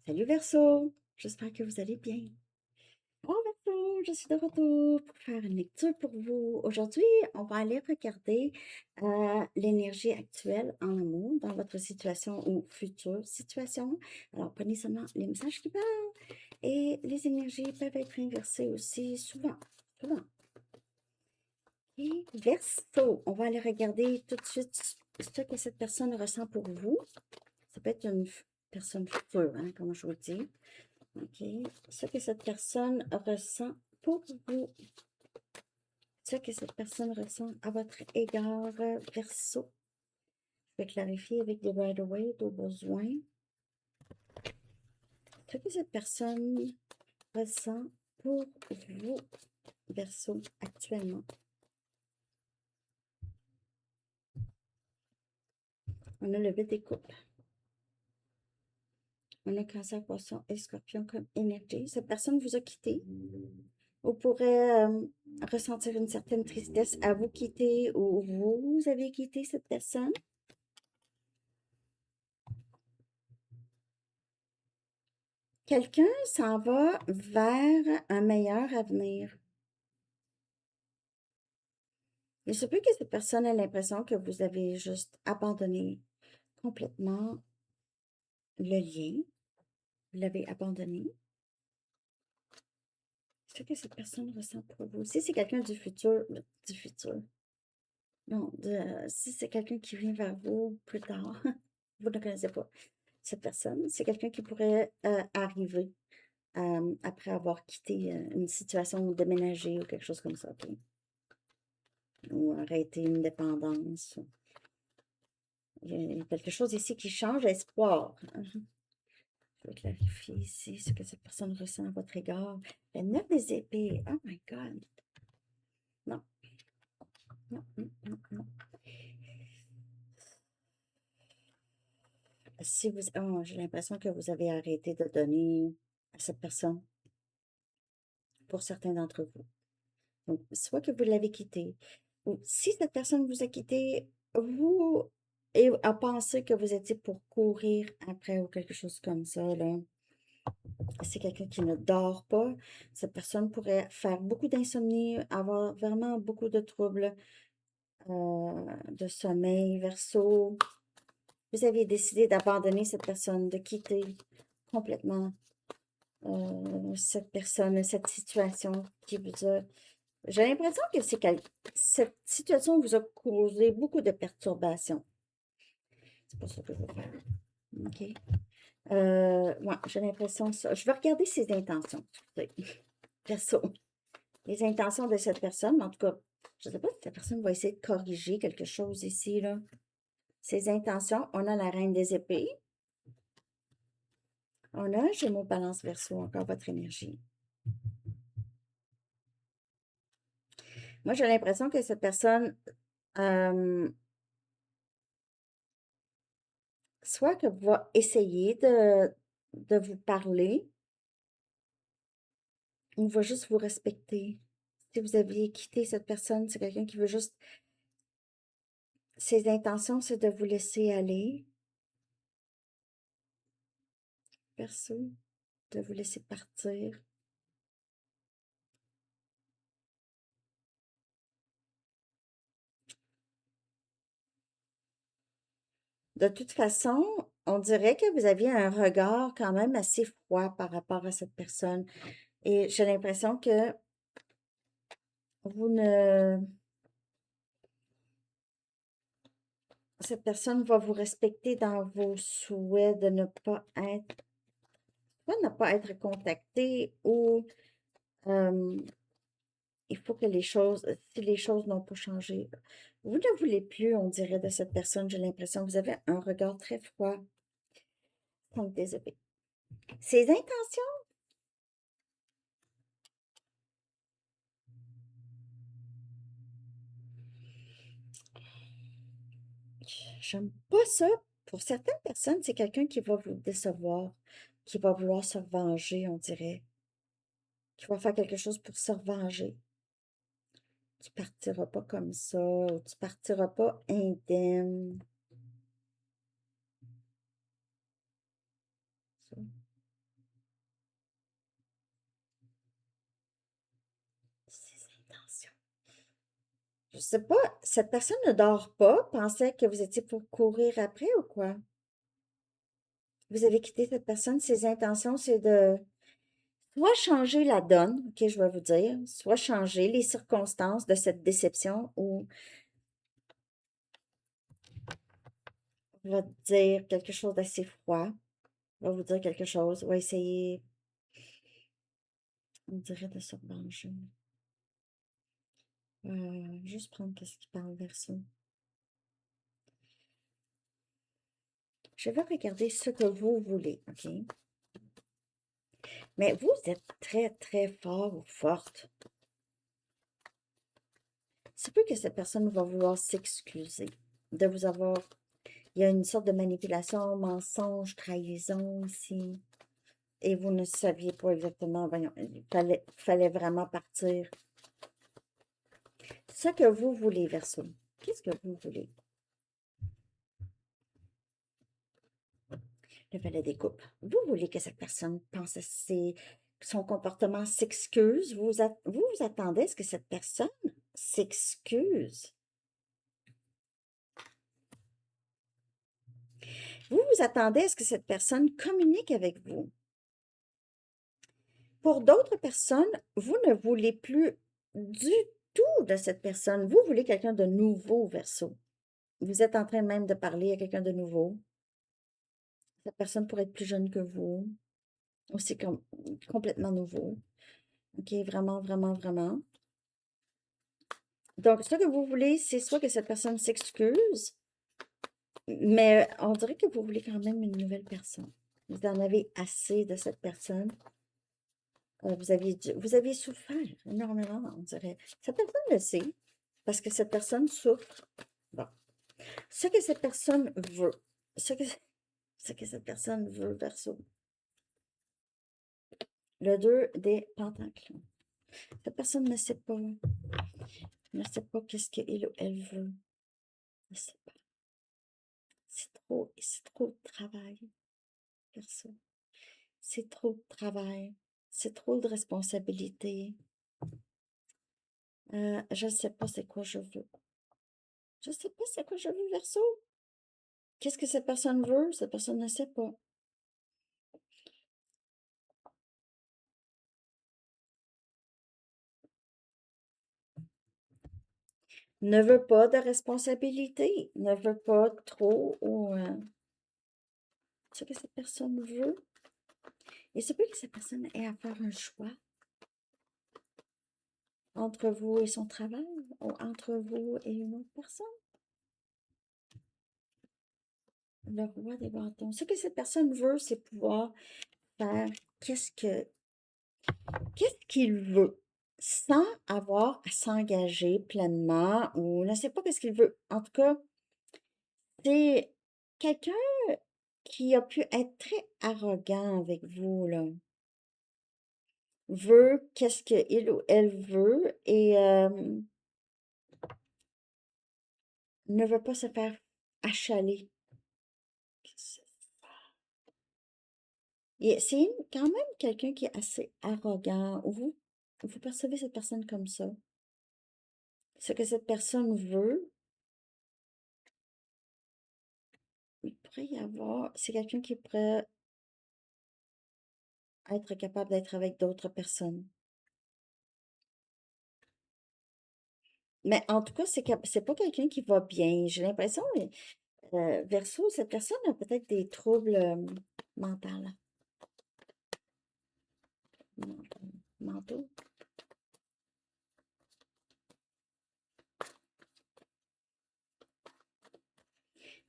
Salut Verseau, j'espère que vous allez bien. Bon Verseau, je suis de retour pour faire une lecture pour vous. Aujourd'hui, on va aller regarder l'énergie actuelle en amour dans votre situation ou future situation. Alors prenez seulement les messages qui parlent et les énergies peuvent être inversées aussi souvent. Souvent. Et Verseau, on va aller regarder tout de suite ce que cette personne ressent pour vous. Ça peut être une personne future, hein, comme je vous dis. OK. Ce que cette personne ressent pour vous. Ce que cette personne ressent à votre égard, Verseau. Je vais clarifier avec des right-away au besoin. Ce que cette personne ressent pour vous, Verseau, actuellement. On a le 8 des coupes. On a Cancer, Poisson et Scorpion comme énergie. Cette personne vous a quitté. Vous pourrez ressentir une certaine tristesse à vous quitter ou vous avez quitté cette personne. Quelqu'un s'en va vers un meilleur avenir. Il se peut que cette personne ait l'impression que vous avez juste abandonné complètement le lien. Vous l'avez abandonné. Ce que cette personne ressent pour vous. Si c'est quelqu'un du futur, non, si c'est quelqu'un qui vient vers vous plus tard, vous ne connaissez pas cette personne, c'est quelqu'un qui pourrait arriver après avoir quitté une situation ou déménagé ou quelque chose comme ça. Okay? Ou arrêter une dépendance. Il y a quelque chose ici qui change, espoir. Je vais clarifier ici ce que cette personne ressent à votre égard. Le 9 des épées. Oh my God. Non. Non, non, non, non. Si vous, oh, j'ai l'impression que vous avez arrêté de donner à cette personne pour certains d'entre vous. Donc, soit que vous l'avez quitté, ou si cette personne vous a quitté, vous et a pensé que vous étiez pour courir après ou quelque chose comme ça, là. C'est quelqu'un qui ne dort pas. Cette personne pourrait faire beaucoup d'insomnie, avoir vraiment beaucoup de troubles de sommeil, Verseau. Vous aviez décidé d'abandonner cette personne, de quitter complètement cette personne, cette situation qui vous a... J'ai l'impression que cette situation vous a causé beaucoup de perturbations. C'est pas ça que je veux faire. OK. Ouais, j'ai l'impression ça. Je vais regarder ses intentions. Verseau. Les intentions de cette personne, en tout cas, je ne sais pas si cette personne va essayer de corriger quelque chose ici, là. Ses intentions, on a la reine des épées. On a Gémeaux, Balance, Verseau, encore votre énergie. Moi, j'ai l'impression que cette personne, soit que va essayer de vous parler, ou va juste vous respecter. Si vous aviez quitté cette personne, c'est quelqu'un qui veut juste... Ses intentions, c'est de vous laisser aller, Verseau, de vous laisser partir. De toute façon, on dirait que vous aviez un regard quand même assez froid par rapport à cette personne. Et j'ai l'impression que vous ne... Cette personne va vous respecter dans vos souhaits de ne pas être... Soit ne pas être contacté ou il faut que les choses... Si les choses n'ont pas changé, vous ne voulez plus, on dirait, de cette personne. J'ai l'impression que vous avez un regard très froid. Donc, désolé. Ses intentions, j'aime pas ça. Pour certaines personnes, c'est quelqu'un qui va vous décevoir, qui va vouloir se venger, on dirait, qui va faire quelque chose pour se venger. Tu partiras pas comme ça, ou tu partiras pas indemne. Ça. Je sais pas, cette personne ne dort pas, pensait que vous étiez pour courir après ou quoi? Vous avez quitté cette personne, ses intentions, c'est de soit changer la donne, ok, je vais vous dire, soit changer les circonstances de cette déception ou va dire quelque chose d'assez froid, va vous dire quelque chose, va essayer, on dirait de se venger. Juste prendre qu'est-ce qui parle verso. Je vais regarder ce que vous voulez, ok? Mais vous êtes très, très fort ou forte. C'est peu que cette personne va vouloir s'excuser de vous avoir. Il y a une sorte de manipulation, mensonge, trahison ici. Et vous ne saviez pas exactement. Voyons, fallait vraiment partir. Ce que vous voulez, Verseau. Qu'est-ce que vous voulez? Le valet des coupes. Vous voulez que cette personne pense à son comportement s'excuse. Vous attendez à ce que cette personne s'excuse. Vous attendez à ce que cette personne communique avec vous. Pour d'autres personnes, vous ne voulez plus du tout de cette personne. Vous voulez quelqu'un de nouveau, Verseau. Vous êtes en train même de parler à quelqu'un de nouveau. Cette personne pourrait être plus jeune que vous. Aussi complètement nouveau. OK, vraiment, vraiment, vraiment. Donc, ce que vous voulez, c'est soit que cette personne s'excuse, mais on dirait que vous voulez quand même une nouvelle personne. Vous en avez assez de cette personne. Vous aviez souffert énormément, on dirait. Cette personne le sait, parce que cette personne souffre. Bon. Ce que cette personne veut, ce que, ce que cette personne veut, Verseau. Le 2 des pentacles. Cette personne ne sait pas qu'est-ce qu'il ou elle veut. Ne sait pas. C'est trop de travail, Verseau. C'est trop de travail. C'est trop de responsabilité. Je ne sais pas c'est quoi je veux. Je ne sais pas c'est quoi je veux, Verseau. Qu'est-ce que cette personne veut? Cette personne ne sait pas. Ne veut pas de responsabilité. Ne veut pas trop ou ce que cette personne veut. Et c'est peut que cette personne ait à faire un choix entre vous et son travail ou entre vous et une autre personne. Le roi des bâtons. Ce que cette personne veut, c'est pouvoir faire qu'est-ce qu'il veut sans avoir à s'engager pleinement ou ne sait pas qu'est-ce qu'il veut. En tout cas, c'est quelqu'un qui a pu être très arrogant avec vous, là. Veut qu'est-ce qu'il ou elle veut et ne veut pas se faire achaler. Et c'est quand même quelqu'un qui est assez arrogant. Vous percevez cette personne comme ça. Ce que cette personne veut, il pourrait y avoir, c'est quelqu'un qui pourrait être capable d'être avec d'autres personnes. Mais en tout cas, c'est pas quelqu'un qui va bien. J'ai l'impression, Verseau, cette personne a peut-être des troubles mentaux. Mentaux.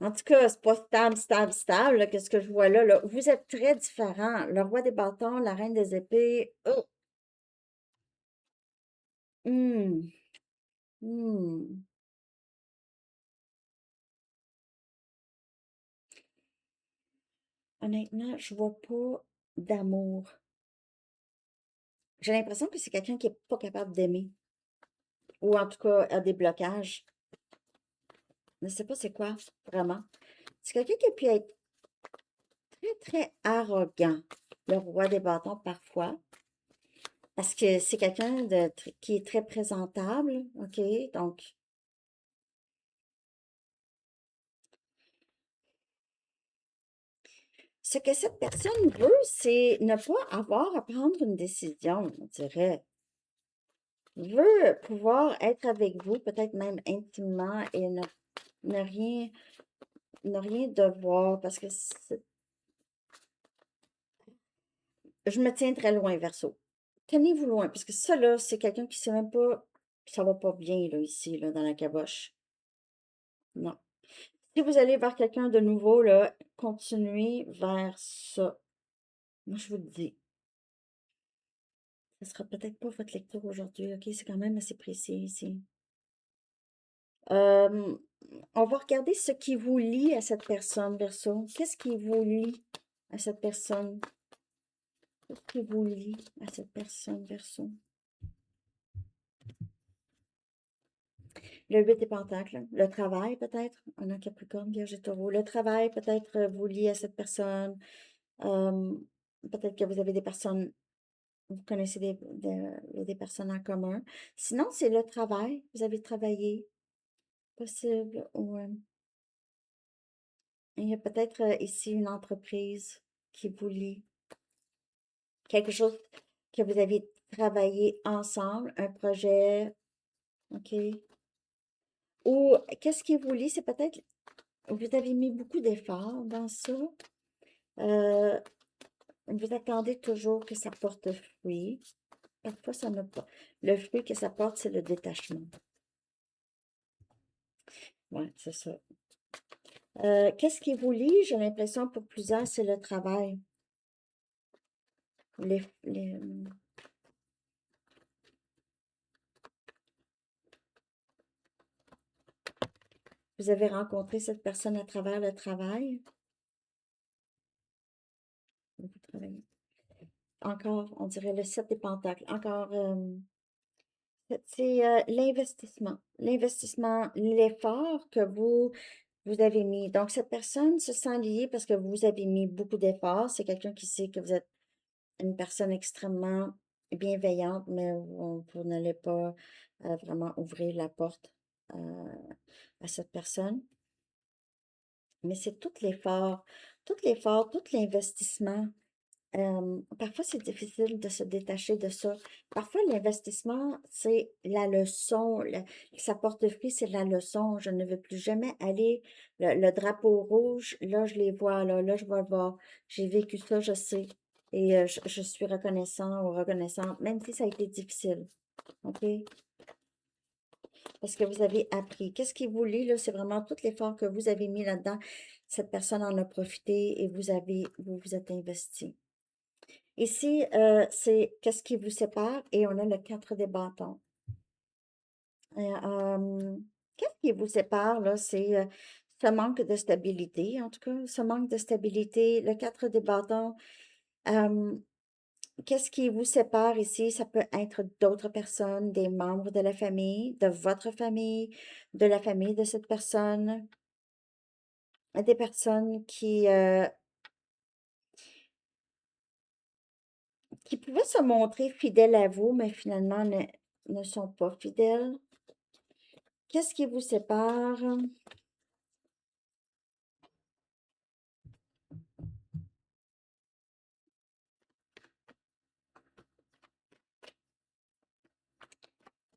En tout cas, c'est pas stable, là, qu'est-ce que je vois là, là. Vous êtes très différents. Le roi des bâtons, la reine des épées. Oh! Hmm. Hmm. Honnêtement, je vois pas d'amour. J'ai l'impression que c'est quelqu'un qui est pas capable d'aimer. Ou en tout cas, a des blocages. Je ne sais pas c'est quoi, vraiment. C'est quelqu'un qui a pu être très, très arrogant. Le roi des bâtons, parfois. Parce que c'est quelqu'un qui est très présentable, OK? Donc, ce que cette personne veut, c'est ne pas avoir à prendre une décision, on dirait. Veut pouvoir être avec vous, peut-être même intimement, et ne rien, ne rien devoir, parce que je me tiens très loin, Verseau. Tenez-vous loin, parce que ça, là, c'est quelqu'un qui sait même pas, ça va pas bien, là, ici, là, dans la caboche. Non. Si vous allez vers quelqu'un de nouveau, là, continuez vers ça. Moi, je vous le dis. Ce sera peut-être pas votre lecture aujourd'hui, ok? C'est quand même assez précis ici. Euh, on va regarder ce qui vous lie à cette personne, Verseau. Qu'est-ce qui vous lie à cette personne? Qu'est-ce qui vous lie à cette personne, Verseau? Le 8 des Pentacles, le travail peut-être, on a Capricorne, Vierge et Taureau. Le travail peut-être vous lie à cette personne. Euh, peut-être que vous avez des personnes, vous connaissez des personnes en commun. Sinon, c'est le travail. Vous avez travaillé, possible. Ou, il y a peut-être ici une entreprise qui vous lie. Quelque chose que vous avez travaillé ensemble, un projet, OK? Ou qu'est-ce qui vous lie? C'est peut-être, vous avez mis beaucoup d'efforts dans ça. Euh, vous attendez toujours que ça porte fruit. Parfois, ça n'a pas. Le fruit que ça porte, c'est le détachement. Ouais, c'est ça. Qu'est-ce qui vous lie? J'ai l'impression pour plusieurs, c'est le travail. Les, vous avez rencontré cette personne à travers le travail. Vous travaillez. Encore, on dirait le 7 des Pentacles. Encore, c'est l'investissement. L'investissement, l'effort que vous avez mis. Donc, cette personne se sent liée parce que vous avez mis beaucoup d'efforts. C'est quelqu'un qui sait que vous êtes une personne extrêmement bienveillante, mais vous n'allez pas vraiment ouvrir la porte à cette personne. Mais c'est tout l'effort, tout l'investissement. Parfois, c'est difficile de se détacher de ça. Parfois, l'investissement, c'est la leçon. Ça porte fruit, c'est la leçon. Je ne veux plus jamais aller. Le drapeau rouge, là, je les vois, là, je vais le voir. J'ai vécu ça, je sais. Et je suis reconnaissant ou reconnaissante, même si ça a été difficile. OK? Parce que vous avez appris. Qu'est-ce qui vous lie, là? C'est vraiment tout l'effort que vous avez mis là-dedans. Cette personne en a profité et vous vous êtes investi. Ici, c'est qu'est-ce qui vous sépare et on a le 4 des bâtons. Qu'est-ce qui vous sépare, là? C'est ce manque de stabilité, en tout cas, ce manque de stabilité. Le 4 des bâtons, qu'est-ce qui vous sépare ici? Ça peut être d'autres personnes, des membres de la famille, de votre famille, de la famille de cette personne, des personnes qui pouvaient se montrer fidèles à vous, mais finalement ne sont pas fidèles. Qu'est-ce qui vous sépare?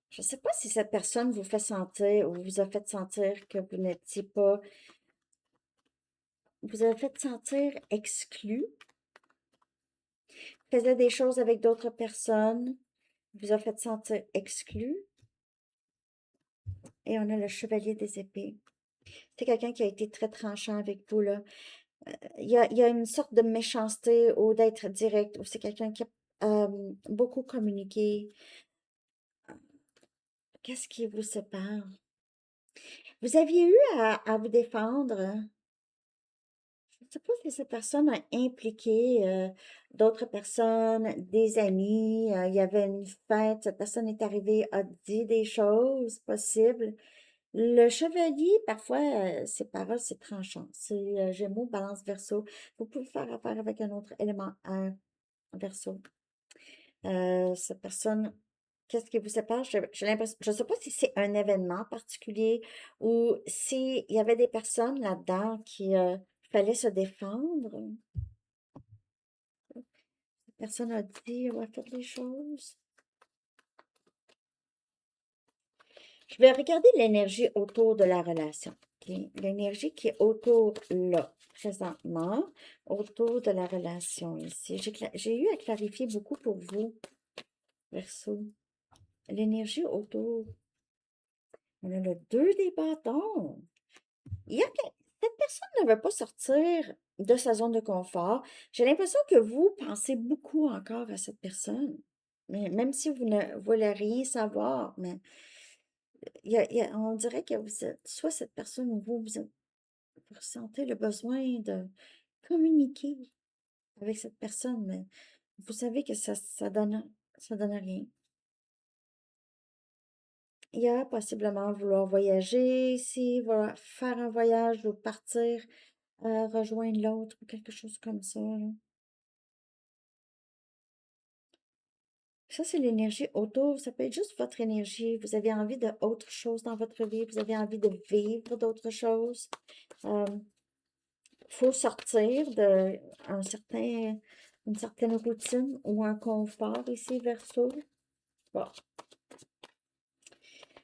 Je ne sais pas si cette personne vous fait sentir ou vous a fait sentir que vous n'étiez pas, vous a fait sentir exclu, faisait des choses avec d'autres personnes, vous a fait sentir exclu. Et on a le chevalier des épées. C'est quelqu'un qui a été très tranchant avec vous, là. Il y a une sorte de méchanceté ou d'être direct, ou c'est quelqu'un qui a beaucoup communiqué. Qu'est-ce qui vous sépare? Vous aviez eu à vous défendre. Je ne sais pas si cette personne a impliqué d'autres personnes, des amis. Il y avait une fête, cette personne est arrivée, a dit des choses possibles. Le chevalier, parfois, ses paroles, c'est tranchant. C'est Gémeaux, Balance, Verseau. Vous pouvez faire affaire avec un autre élément, un Verseau. Cette personne, qu'est-ce qui vous sépare? J'ai l'impression, je ne sais pas si c'est un événement particulier ou s'il y avait des personnes là-dedans qui fallait se défendre. personne a dit ou a fait les choses. Je vais regarder l'énergie autour de la relation. Okay? L'énergie qui est autour là, présentement, autour de la relation ici. J'ai eu à clarifier beaucoup pour vous, Verseau. L'énergie autour. On a le 2 des bâtons. Cette personne ne veut pas sortir de sa zone de confort. J'ai l'impression que vous pensez beaucoup encore à cette personne. Mais même si vous ne voulez rien savoir, mais on dirait que vous êtes, soit cette personne ou vous ressentez le besoin de communiquer avec cette personne, mais vous savez que ça donne rien. Il y a possiblement vouloir voyager ici, faire un voyage ou partir, rejoindre l'autre ou quelque chose comme ça, là. Ça, c'est l'énergie autour. Ça peut être juste votre énergie. Vous avez envie d'autre chose dans votre vie. Vous avez envie de vivre d'autres choses. Faut sortir de une certaine routine ou un confort ici, Verseau. Bon.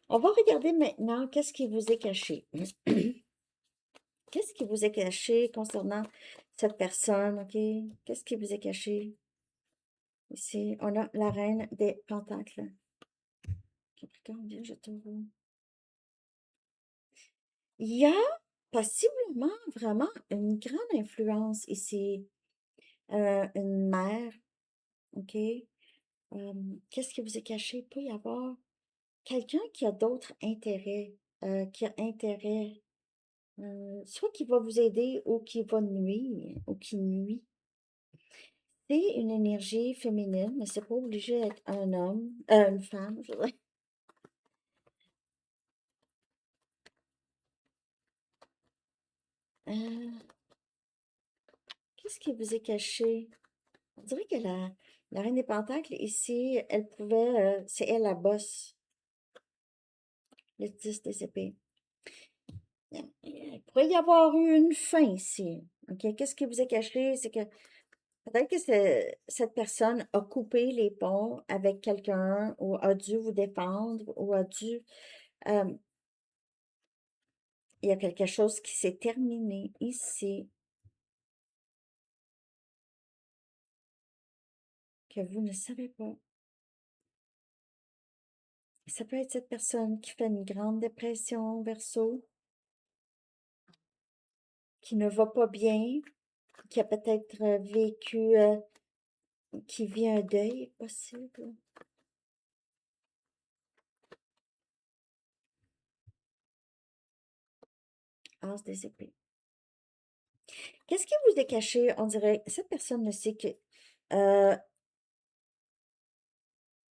On va regarder maintenant qu'est-ce qui vous est caché. Qu'est-ce qui vous est caché concernant cette personne, OK? Qu'est-ce qui vous est caché? Ici, on a la reine des pentacles. Capricorne, Vierge, Taureau. Il y a possiblement vraiment une grande influence ici. Une mère, OK? Qu'est-ce qui vous est caché? Il peut y avoir quelqu'un qui a d'autres intérêts, qui a intérêt, soit qui va vous aider ou qui va nuire, ou qui nuit. C'est une énergie féminine, mais c'est pas obligé d'être un homme, une femme, je dirais. Euh, Qu'est-ce qui vous est caché? On dirait que la reine des pentacles, ici, elle pouvait, c'est elle la bosse, le 10 des épées. Il pourrait y avoir eu une fin ici. OK? Qu'est-ce qui vous est caché? C'est que peut-être que cette personne a coupé les ponts avec quelqu'un ou a dû vous défendre ou a dû... euh, il y a quelque chose qui s'est terminé ici que vous ne savez pas. Ça peut être cette personne qui fait une grande dépression, Verseau, qui ne va pas bien, qui a peut-être vécu, qui vit un deuil possible. As des épées. Qu'est-ce qui vous est caché? On dirait, cette personne ne sait que euh,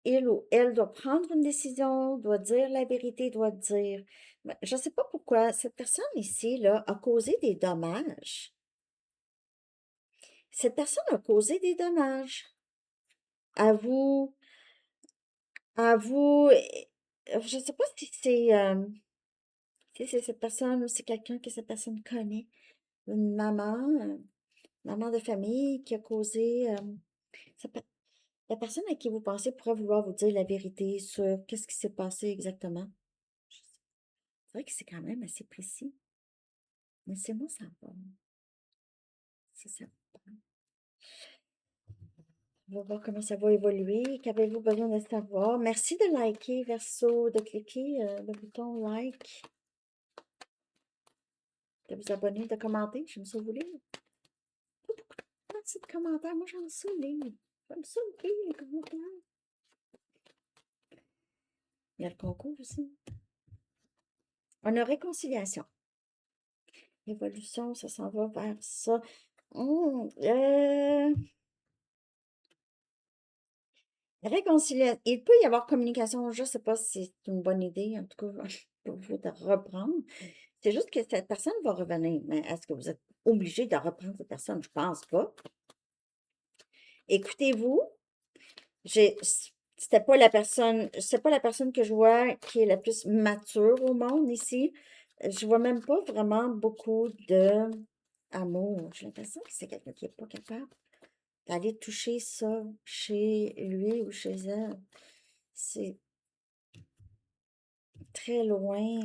il ou elle doit prendre une décision, doit dire la vérité, doit dire. Mais je ne sais pas pourquoi cette personne ici, là, a causé des dommages. Cette personne a causé des dommages à vous, à vous. Je ne sais pas si c'est cette personne ou c'est quelqu'un que cette personne connaît. Une maman de famille qui a causé. Ça peut- La personne à qui vous pensez pourrait vouloir vous dire la vérité sur qu'est-ce qui s'est passé exactement. C'est vrai que c'est quand même assez précis. Laissez-moi savoir. C'est ça. On va voir comment ça va évoluer. Qu'avez-vous besoin de savoir? Merci de liker, Verseau, de cliquer le bouton like, de vous abonner, de commenter. J'aime ça vous lire. Pas beaucoup de commentaires. Moi, j'aime ça lire. J'aime ça lire les commentaires. Il y a le concours aussi. On a réconciliation. Évolution, ça s'en va vers ça. Réconciliation. Il peut y avoir communication. Je ne sais pas si c'est une bonne idée, en tout cas, pour vous de reprendre. C'est juste que cette personne va revenir. Mais est-ce que vous êtes obligé de reprendre cette personne? Je pense pas. Écoutez-vous. C'est pas la personne que je vois qui est la plus mature au monde ici. Je vois même pas vraiment beaucoup de amour. J'ai l'impression que c'est quelqu'un qui est pas capable d'aller toucher ça chez lui ou chez elle. C'est très loin.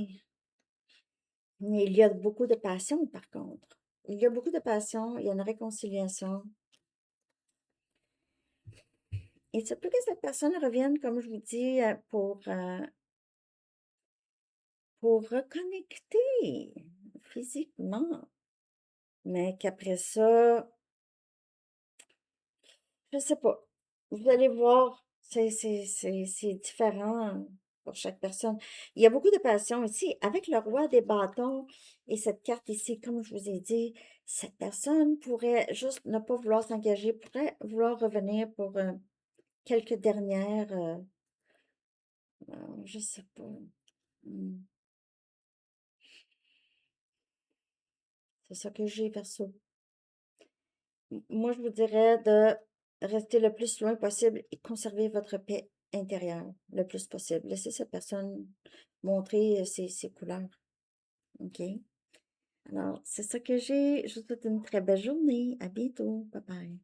Mais il y a beaucoup de passion, par contre. Il y a beaucoup de passion, il y a une réconciliation. Il se peut que cette personne revienne, comme je vous dis, pour reconnecter physiquement. Mais qu'après ça, je sais pas. Vous allez voir, c'est différent pour chaque personne. Il y a beaucoup de passion ici. Avec le roi des bâtons et cette carte ici, comme je vous ai dit, cette personne pourrait juste ne pas vouloir s'engager, pourrait vouloir revenir pour quelques dernières, je sais pas. Hmm, C'est ça que j'ai, perso. Moi, je vous dirais de rester le plus loin possible et conserver votre paix intérieure le plus possible. Laissez cette personne montrer ses couleurs. OK? Alors, c'est ça que j'ai. Je vous souhaite une très belle journée. À bientôt. Bye bye.